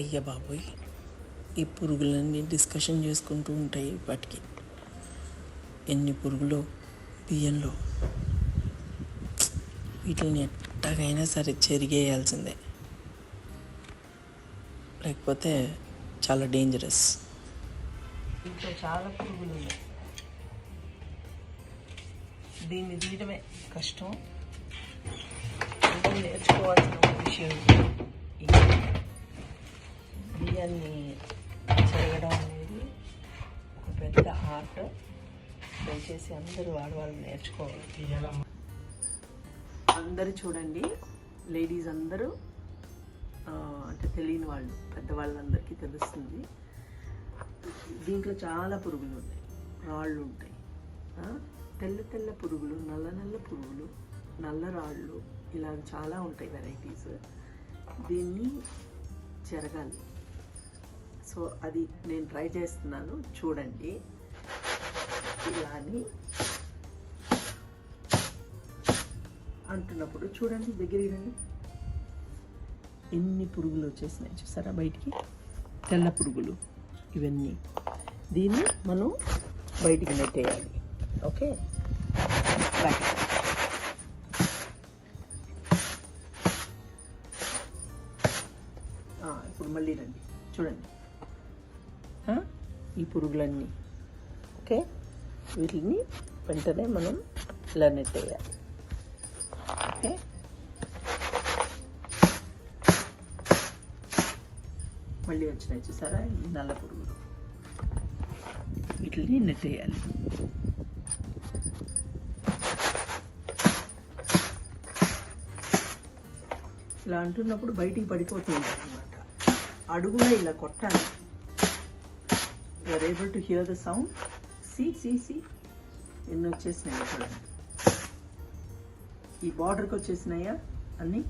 అయ్య బాబోయ్, ఈ పురుగులన్నీ డిస్కషన్ చేసుకుంటూ ఉంటాయి. వాటికి ఎన్ని పురుగులు బియ్యంలో, వీటిని ఎట్టగైనా సరే చెరిగేయాల్సిందే, లేకపోతే చాలా డేంజరస్. ఇంట్లో చాలా పురుగులు ఉన్నాయి. దీన్ని తీయడమే కష్టం. నేర్చుకోవాల్సిన ఒక విషయం బియ్యాన్ని చెరగడం అనేది ఒక పెద్ద ఆర్ట్. దయచేసి అందరూ వాళ్ళు నేర్చుకోవాలి. అందరూ చూడండి, లేడీస్ అందరూ, అంటే తెలియని వాళ్ళు పెద్దవాళ్ళందరికీ తెలుస్తుంది. దీంట్లో చాలా పురుగులు ఉన్నాయి, రాళ్ళు ఉంటాయి, తెల్ల తెల్ల పురుగులు, నల్ల నల్ల పురుగులు, నల్ల రాళ్ళు, ఇలా చాలా ఉంటాయి వెరైటీస్. దీన్ని చెరగాలి. సో అది నేను ట్రై చేస్తున్నాను, చూడండి. ఇలా అని అంటున్నప్పుడు చూడండి, దగ్గరికి రండి, ఎన్ని పురుగులు వచ్చేసినాయి చూసారా బయటికి, తెల్ల పురుగులు ఇవన్నీ. దీన్ని మనం బయటికి నెట్టేయాలి. ఓకే, ఇప్పుడు మళ్ళీ రండి, చూడండి ఈ పురుగులన్నీ. ఓకే, వీటిని వెంటనే మనం ఇలా నెట్టేయాలి. ఓకే, మళ్ళీ వచ్చినాయి చూసారా ఈ నల్ల పురుగులు, వీటిని నెట్టేయాలి. ఇలా అంటున్నప్పుడు బయటికి పడిపోతుంది అనమాట. అడుగున ఇలా కొట్టాలి. You are able to hear the sound. సి ఎన్ని వచ్చేసినాయి చూడండి. ఈ బార్డర్కి వచ్చేసినాయా అన్నీ.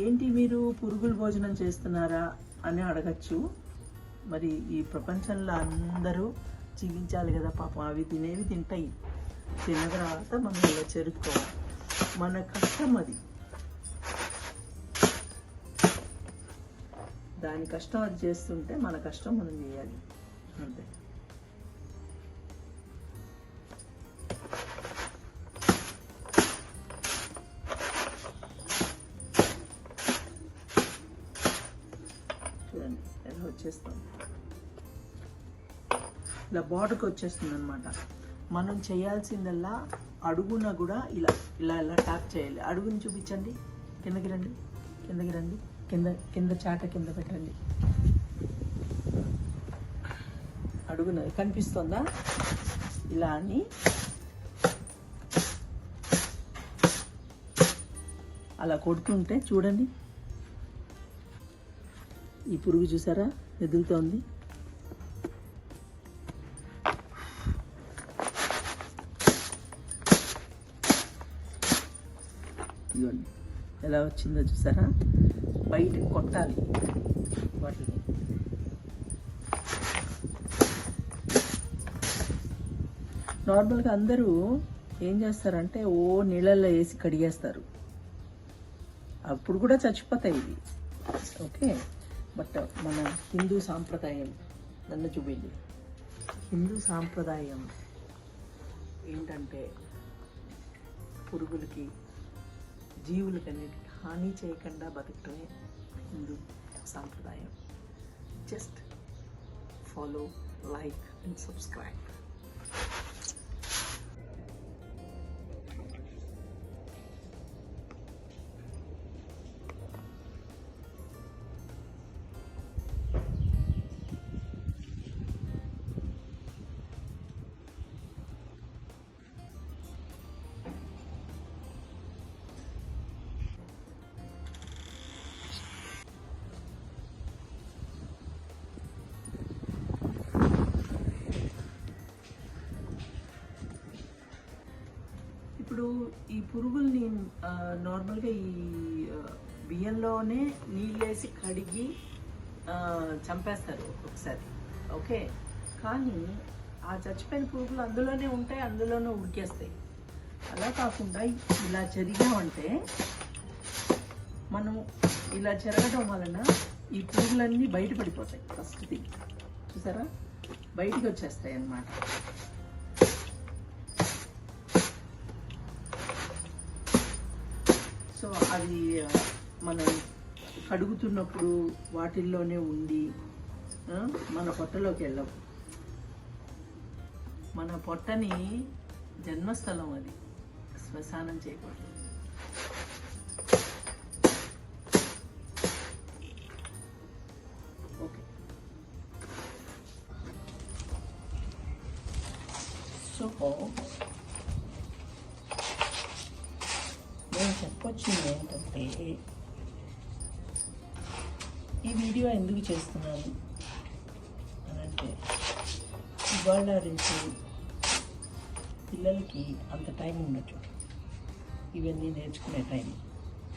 ఏంటి మీరు పురుగుల భోజనం చేస్తున్నారా అని అడగచ్చు. మరి ఈ ప్రపంచంలో అందరూ జీవించాలి కదా పాపం, అవి తినేవి తింటాయి. తిన్న తర్వాత మనం ఇలా చెరుపుకోవాలి. మన కష్టం అది, దాని కష్టం అది చేస్తుంటే మన కష్టం మనం చేయాలి అంతే. చూడండి ఎలా వచ్చేస్తాం, ఇలా బార్డర్కి వచ్చేస్తుంది అనమాట. మనం చేయాల్సిందల్లా అడుగున కూడా ఇలా ఇలా ఇలా ట్యాప్ చేయాలి. అడుగుని చూపించండి, కిందకి రండి, కింద చాట కింద పెట్టండి. అడుగున కనిపిస్తుందా? ఇలా అని అలా కొడుతుంటే చూడండి, ఈ పురుగు చూసారా మెదులుతోంది. ఇదిగోండి ఎలా వచ్చిందో చూసారా. బయటకు కొట్టాలి వాటిని. నార్మల్గా అందరూ ఏం చేస్తారంటే నీళ్ళల్లో వేసి కడిగేస్తారు, అప్పుడు కూడా చచ్చిపోతాయి ఇవి. ఓకే, బట్ మన హిందూ సాంప్రదాయం, నన్ను చూపిండి, హిందూ సాంప్రదాయం ఏంటంటే పురుగులకి జీవులకన్నిటికీ హాని చేయకుండా బతకటమే హిందూ సాంప్రదాయం. Just follow, like and subscribe. ఇప్పుడు ఈ పురుగుల్ని నార్మల్గా ఈ బియ్యంలోనే నీళ్ళు వేసి కడిగి చంపేస్తారు ఒక్కొక్కసారి. ఓకే, కానీ ఆ చచ్చిపోయిన పురుగులు అందులోనే ఉంటాయి, అందులోనే ఉడికేస్తాయి. అలా కాకుండా ఇలా జరిగామంటే మనం ఇలా చెరగటం వలన ఈ పురుగులన్నీ బయటపడిపోతాయి. ఫస్ట్ థింగ్ చూసారా, బయటికి వచ్చేస్తాయి అన్నమాట. సో అది మనం కడుగుతున్నప్పుడు వాటిల్లోనే ఉండి మన పొట్టలోకి వెళ్ళవు. మన పొట్టని జన్మస్థలం అది, శ్మశానం చేయకూడదు. ఓకే, సో నేను చెప్పొచ్చింది ఏంటంటే, ఈ వీడియో ఎందుకు చేస్తున్నాను అని అంటే, ఇవాళ రేపు పిల్లలకి అంత టైం ఉండట్లేదు ఇవన్నీ నేర్చుకునే టైం.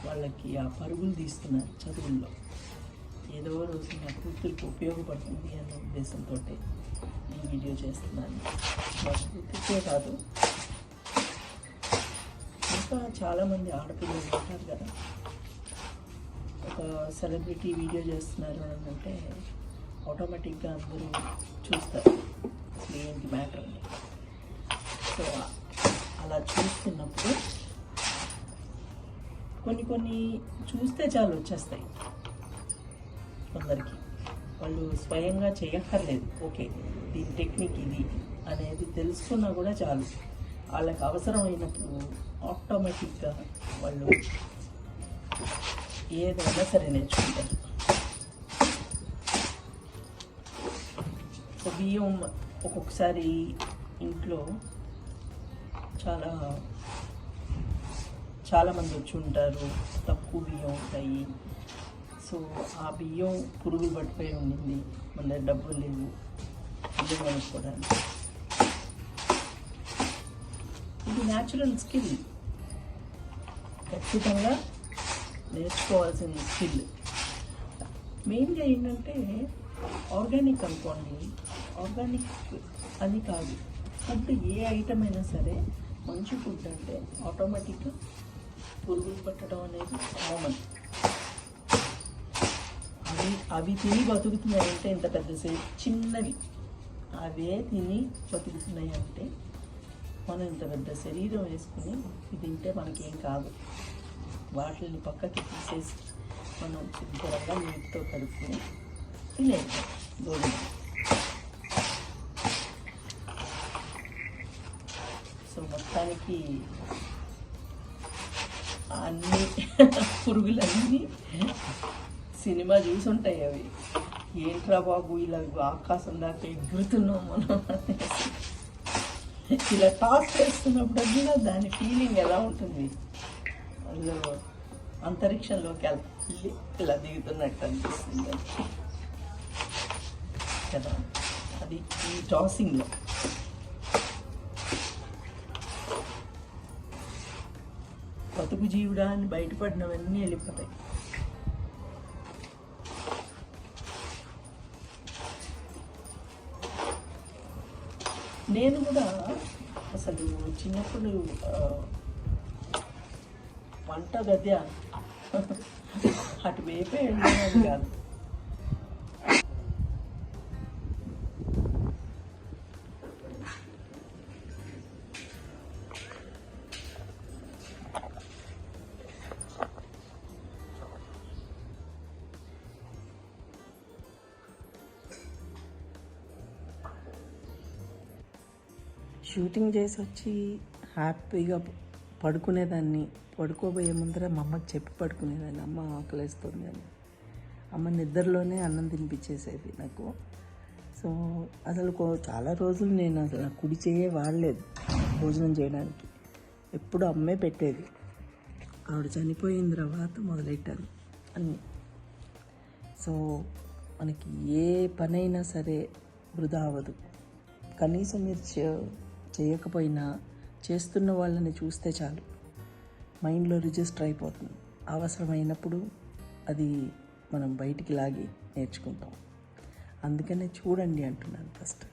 వాళ్ళకి ఆ పరుగులు తీస్తున్నారు చదువుల్లో. ఏదో రోజు నా కూతురికి ఉపయోగపడుతుంది అన్న ఉద్దేశంతో ఈ వీడియో చేస్తున్నాను. మా కూతురికే కాదు, ఇంకా చాలామంది ఆడపిల్లలు ఉంటారు కదా, ఒక సెలబ్రిటీ వీడియో చేస్తున్నారు అని అంటే ఆటోమేటిక్గా అందరూ చూస్తారు అసలు ఏంటి మ్యాటర్ అని. సో అలా చూస్తున్నప్పుడు కొన్ని చూస్తే చాలు వచ్చేస్తాయి కొందరికి. వాళ్ళు స్వయంగా చేయక్కర్లేదు, ఓకే దీని టెక్నిక్ ఇది అనేది తెలుసుకున్నా కూడా చాలు. వాళ్ళకి అవసరమైనప్పుడు ఆటోమేటిక్గా వాళ్ళు ఏదైనా సరే నేర్చుకుంటారు. సో బియ్యం ఒక్కొక్కసారి ఇంట్లో చాలామంది వచ్చి ఉంటారు, తక్కువ బియ్యం ఉంటాయి. సో ఆ బియ్యం పురుగులు పట్టిపోయి ఉండింది, మన దగ్గర డబ్బులు లేవు బియ్యం కొనుక్కోవడానికి. ఇది న్యాచురల్ స్కిల్, ఖచ్చితంగా నేర్చుకోవాల్సిన స్కిల్. మెయిన్గా ఏంటంటే ఆర్గానిక్ అనుకోండి, ఆర్గానిక్ అని కాదు, ఫుడ్ ఏ ఐటమ్ అయినా సరే మంచి ఫుడ్ అంటే ఆటోమేటిక్గా పురుగులు పట్టడం అనేది కామన్. అవి తిని బతుకుతున్నాయంటే ఇంత పెద్దసేపు చిన్నవి అవే తిని బతుకుతున్నాయి అంటే మనం ఇంత పెద్ద శరీరం వేసుకుని ఇది తింటే మనకేం కాదు. వాటిని పక్కకి తీసేసి మనం శుభ్రంగా నీటితో కడుక్కుని తినేది గోధుమ. సో మొత్తానికి అన్ని పురుగులన్నీ సినిమా చూసి ఉంటాయి. అవి ఏంట్రా బాబు ఇలా ఆకాశం దాకా ఎగురుతున్నాం మనం అనేసి. ఇలా టాస్ చేస్తున్నప్పుడు దాని ఫీలింగ్ ఎలా ఉంటుంది, అందులో అంతరిక్షంలోకి వెళ్ళి ఇలా దిగుతున్నట్టు అనిపిస్తుంది కదా. అది ఈ టాసింగ్లో బతుకు జీవుడా అని బయటపడినవన్నీ వెళ్ళిపోతాయి. నేను కూడా అసలు చిన్నప్పుడు వంట గద్య అటు వైపే వెళ్ళేది కాదు. షూటింగ్ చేసి వచ్చి హ్యాపీగా పడుకునేదాన్ని. పడుకోబోయే ముందర మా అమ్మకి చెప్పి పడుకునేదాన్ని, అమ్మ ఆకలేస్తుంది అని. అమ్మ నిద్రలోనే అన్నం తినిపించేసేది నాకు. సో అసలు చాలా రోజులు నేను అసలు కుడి చెయ్యే వాడలేదు భోజనం చేయడానికి, ఎప్పుడు అమ్మే పెట్టేది. ఆవిడ చనిపోయిన తర్వాత మొదలెట్టాను అన్నీ. సో మనకి ఏ పనైనా సరే వృధా అవ్వదు. కనీసం మీరు చేయకపోయినా చేస్తున్న వాళ్ళని చూస్తే చాలు, మైండ్లో రిజిస్టర్ అయిపోతుంది. అవసరమైనప్పుడు అది మనం బయటికి లాగి నేర్చుకుంటాం. అందుకనే చూడండి అంటున్నాను ఫస్ట్.